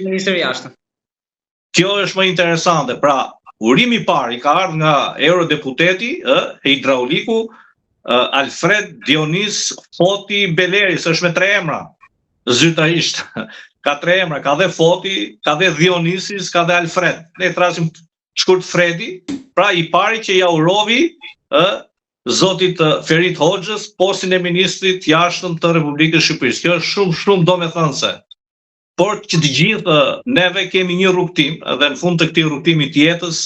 Ministri i Jashtëm. Kjo është më interesante. Pra, urimi i parë i ka ardhur nga eurodeputeti hidrauliku Alfred Dionis Foti Beleri, është me 3 emra. Zyrtarisht. Ka 3 emra, ka dhe Foti, ka dhe Dionisis, ka dhe Alfred. Ne thrasim shkurt Fredi, pra i pari që ja urovi zotit Ferit Hoxhës postin e ministrit jashtëm të Republikës Shqipërisë. Kjo është shumë domethënëse. Por që të gjithë neve kemi një rrugtim, dhe në fund të këtij rrugtimi të jetës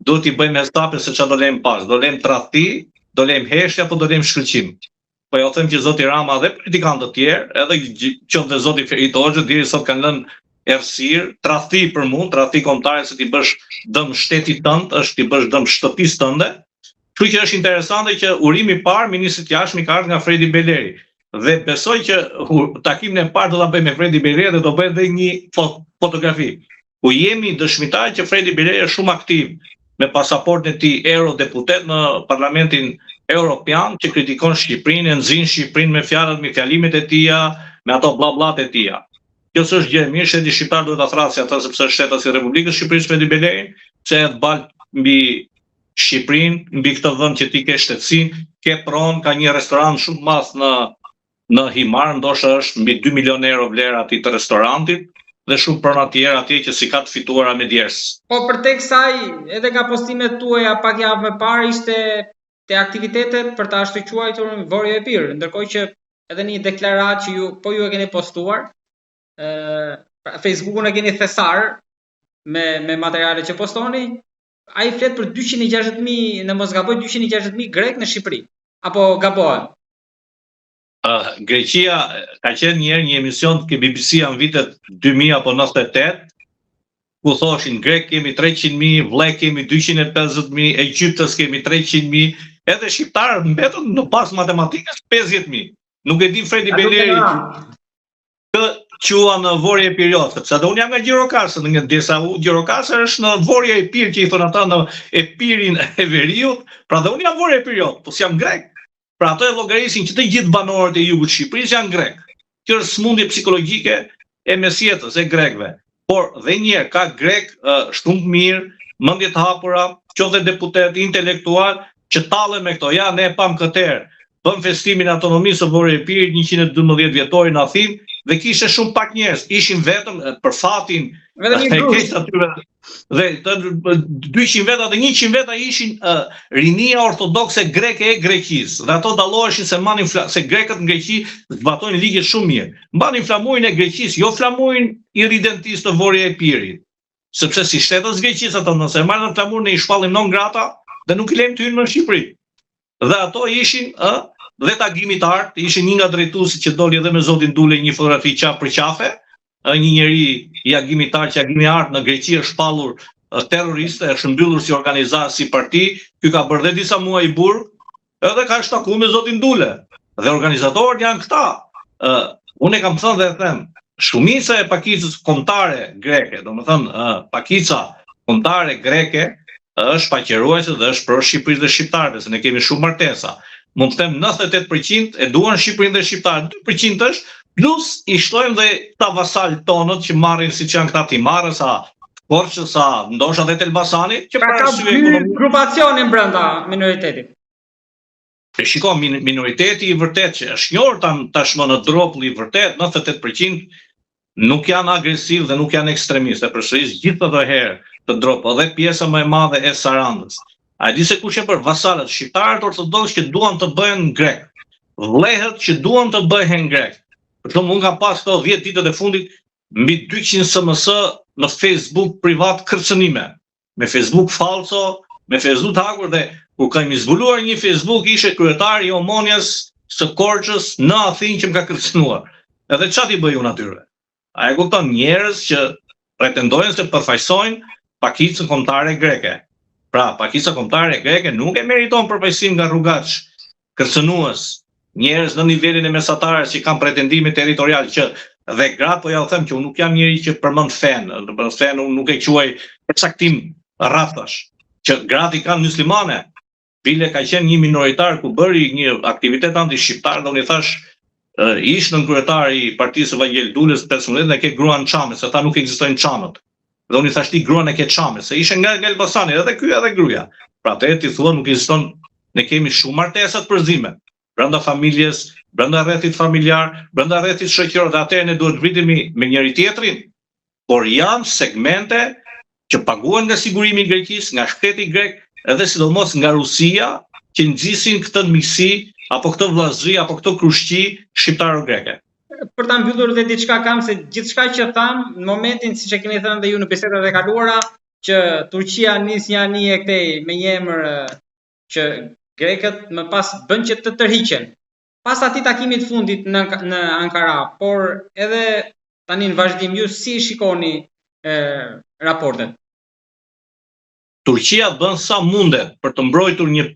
do t'i bëjmë hesapin se çfarë do lejmë pas. Do lejmë tradhti, do lejmë heshtje apo do lejmë shkëlqim. Po jo them që zoti Rama dhe politikanë të tjerë, edhe qoftë zoti Ferit Hoxhë deri sot kanë lënë errësirë, tradhti për mua, tradhti kombëtare se ti bësh dëm shtetit tënd, është ti bësh dëm shtëpisë tënde. Kështu që është interesante që urimi i parë ministrit jashtëm ka ardhur nga Fredi Beleri. Dhe besoj që takimin e parë do ta bëjmë me Fredi Beleri dhe do bëj edhe një fotografi. Ku jemi dëshmitar që Fredi Beleri është shumë aktiv me pasaportën e tij eurodeputet në Parlamentin Europian, që kritikon Shqipërinë, nxin Shqipërinë me fjalët, me fjalimet e tija, me ato bllablat e tija. Kjo s'është gjë e mirë, shteti shqiptar duhet ta thrasë atë sepse është shteti i Republikës Shqipërisë Fredi Beleri, se e bal mbi Shqipërinë, mbi këtë vend që ti ke shtetësinë, ke pronë, ka një restoran shumë të madh në Himar, ndoshta është mbi 2 milionë euro vlera atij të restorantit dhe shumë prona të tjera atje që si ka të fituara me djers. Po përtek saj, edhe nga postimet tuaja pak javë më parë ishte te aktivitetet për ta shkëlqyer Vorja e Pirë, ndërkohë që edhe një deklaratë që ju e keni postuar, Facebookun e keni thesar me materiale që postoni, ai flet për 260.000, në mos gaboj 260.000 grek në Shqipëri. Apo gabohem? Greqia ka qenë një emision ke BBC-a në vitet 2000 apo 98, ku thoshin grek kemi 300.000, vllej kemi 250.000, Egjiptës kemi 300.000, edhe shqiptarët mbetën në pas matematikës 50.000. Nuk e di Fredi Beleri të qua në Vorje e Pirjot, sepse unë jam nga Gjirokastër, nga desa Gjirokastër është në Vorje e Pirë, që i thonë ata në Epirin e Veriut, pra dhe unë jam Vorje e Pirjot, po s'jam grek. Pra ato e llogarisin që të gjithë banorët e jugut të Shqipërisë janë grek. Kjo është smundje psikologjike e mesjetës e grekëve. Por dhe njerë ka grek shumë mirë, mendje të hapura, qoftë deputet intelektual që tallen me këto. Ja, ne pam këtër, bëm festimin e autonomisë së Vorje e Pirë 112 vjetorin në Athinë dhe kishte shumë pak njerëz, ishin vetëm për fatin dhe 200 veta dhe 100 veta ishin rinia ortodokse greke e Greqisë. Dhe ato dalloheshin se grekët në Greqi zbatojnë ligjet shumë mirë. Mbanin flamurin e Greqisë, jo flamurin irredentistë të Vorje e Pirit. Sepse si shtetës Greqisë ato nëse marrin flamurin e i shpallin non grata dhe nuk i lejmë të hyjnë në Shqipëri. Dhe ato ishin dhe tagimitarët, ishin një nga drejtuesit që doli edhe me zotin Dule një fotografi qaf për qafe, një njeri i agimitar që agimi art në Greqi është shpallur terroriste, është mbyllur si organizat, si parti, ky ka bërë dhe disa muaj i burg, edhe ka shtaku me zotin Dule. Dhe organizatorët janë këta. Unë e kam thënë dhe them, shumica e pakicës kombëtare greke, domethënë pakica kombëtare greke është paqëruese dhe është pro Shqipërisë dhe shqiptarëve, se ne kemi shumë martesa. Mund të them 98% e duan Shqipërinë dhe shqiptarët, 2% është, plus i shtojmë dhe ta vasalët tonët që marrin siç janë këta Timarës, Korçës, ndoshta edhe Elbasani, që pra ka dy grupacione brenda minoritetit. Shiko, minoriteti i vërtet që është njohur tashmë në dropull i vërtet, 98% nuk janë agresiv dhe nuk janë ekstremistë, përsëris gjithë çdo herë të dropull, edhe pjesa më e madhe e Sarandës. A di se kush e për vasalët, shqiptarët ortodoks që duan të bëhen grek, vllehët që duan të bëhen grek. Për shembull, unë kam pas këto 10 ditët e fundit mbi 200 SMS në Facebook privat kërcënime, me Facebook falso, me Facebook hakur, dhe kur kemi zbuluar një Facebook ishte kryetari i Omonjas së Korçës në Athinë që më ka kërcënuar. Edhe çfarë i bëj unë atyre? A e kupton, njerëz që pretendojnë se përfaqësojnë pakicën kombëtare greke. Pra, pakica kombëtare greke nuk e meriton përfaqësim nga rrugaç, kërcënues, njerëz në nivelin e mesatarës që kanë pretendime territoriale që dhe gratë, po ja u them që unë nuk jam njeri që përmend fen, fen unë nuk e quaj përcaktim rraftash, që gratë i kanë muslimane. Bile ka qenë një minoritar ku bëri një aktivitet anti-shqiptar dhe unë i thash ish nën kryetari i Partisë Vangel Dulës 15 dhe ke gruan Çame, se tha nuk ekzistojnë Çamët. Dhe unë i thash ti gruan e ke Çame, se ishe nga Elbasani, edhe ky edhe gruaja. Pra atë ti thua nuk ekziston, ne kemi shumë martesa të përzime brenda familjes, brenda rrethit familjar, brenda rrethit shoqëror, dhe atëherë ne duhet vritemi me njëri tjetrin, por janë segmente që paguhen nga sigurimi i Greqisë, nga shteti grek, edhe sidomos nga Rusia, që nxisin këtë miqësi apo këtë vllazëri apo këtë krushqi shqiptaro-greke. Për ta mbyllur edhe diçka kam se gjithçka që tham në momentin siç e keni thënë dhe ju në bisedat e kaluara që Turqia nis një anije këtej me një emër që grekët më pas bën që të tërhiqen. Pas atij takimit fundit në Ankara, por edhe tani në vazhdim ju si shikoni raportet? Turqia bën sa mundet për të mbrojtur një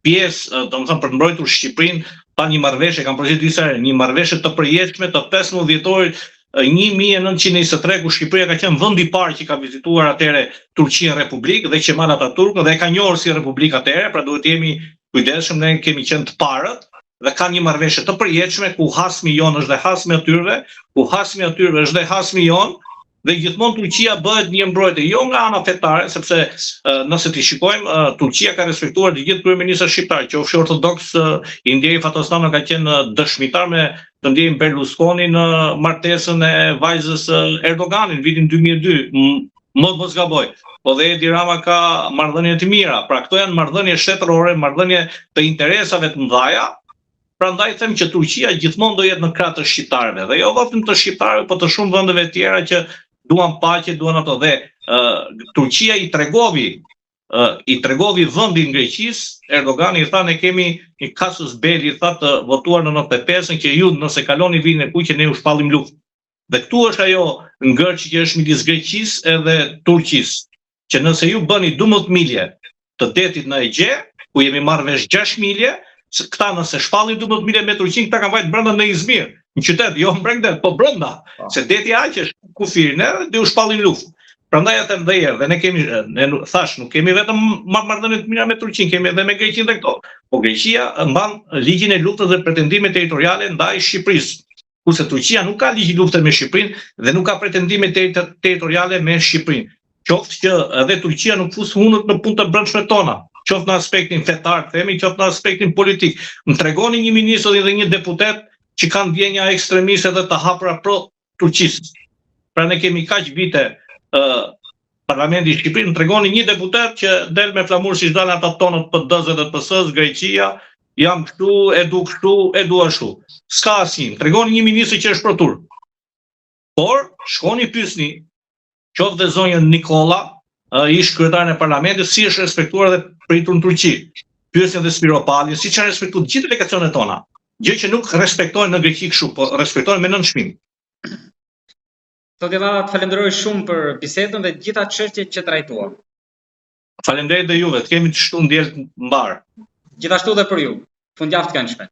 pjesë, domethënë për të mbrojtur Shqipërinë, pa një marrëveshje, kanë përgjigjur disa herë, një marrëveshje të përjetshme të 15 dhjetorit 1923, ku Shqipëria ka qenë vendi i parë që ka vizituar atëherë Turqinë Republikë dhe Kemal Atatürk dhe e ka njohur si Republikë atëherë, pra duhet jemi kujdesshëm, ne kemi qenë të parët dhe ka një marrëveshje të përjetshme ku hasmi jon është dhe hasmi atyre, ku hasmi atyre është dhe hasmi jon. Dhe gjithmonë Turqia bëhet një mbrojtje, jo nga ana fetare, sepse nëse ti shikojmë, Turqia ka respektuar të gjithë kryeministrat shqiptar, qofshi ortodoks i ndjej Fatosano ka qenë dëshmitar me të ndjejmë Berlusconi në martesën e vajzës Erdoganin vitin 2002, mos gaboj. Po dhe Edi Rama ka marrëdhënie të mira, pra këto janë marrëdhënie shtetërore, marrëdhënie të interesave të mëdha. Prandaj them që Turqia gjithmonë do jetë në krah të shqiptarëve, dhe jo vetëm të shqiptarëve, por të shumë vendeve tjera që duan paqe, duan ato. Dhe Turqia i tregovi vendin Greqisë, Erdogani i tha ne kemi një casus belli, i tha të votuar në 95-ën që ju nëse kaloni vitin e kuq që ne u shpallim luftë. Dhe këtu është ajo ngërçi që është midis Greqisë edhe Turqisë, që nëse ju bëni 12 milje të detit në Egje, ku jemi marrë vesh 6 milje, këta nëse shpallin 12 milje me Turqinë, këta kanë vajt brenda në Izmir, në qytet, jo në Bregdet, po brenda, se deti aq është kufirin, dhe u shpallin luftë. Prandaj atë ndër dhe ne kemi, ne thash, nuk kemi vetëm marrëdhënie të mira me Turqinë, kemi edhe me Greqinë dhe këto. Po Greqia mban ligjin e luftës dhe pretendime territoriale ndaj Shqipërisë. Kurse Turqia nuk ka ligj lufte me Shqipërinë dhe nuk ka pretendime territoriale me Shqipërinë. Qoftë që edhe Turqia nuk fus hundët në punë të brendshme tona, qoftë në aspektin fetar, themi, qoftë në aspektin politik. Më tregoni një ministër dhe një deputet që kanë ndjenja ekstremiste dhe të hapura pro turqisë. Pra ne kemi kaq vite Parlamenti i Shqipërisë, më tregoni një deputet që del me flamur si dalin ata tonët PD-s dhe PS-s, Greqia, jam këtu, edu ashtu. S'ka asnjë. Tregoni një ministër që është pro turk. Por shkoni pyesni, qoftë dhe zonjën Nikola, ish kryetarin e parlamentit, si është respektuar dhe pritur në Turqi. Pyesni edhe Spiropallin, siç janë respektuar gjithë delegacionet tona. Gjë që nuk respektojnë në Greqi kështu, po respektojnë me nënçmim. Zoti Valla, të falenderoj shumë për bisedën dhe gjitha çështjet që trajtuam. Faleminderit dhe juve, të kemi të shtu ndjelë mbar. Gjithashtu dhe për ju. Fundjavë të këndshme.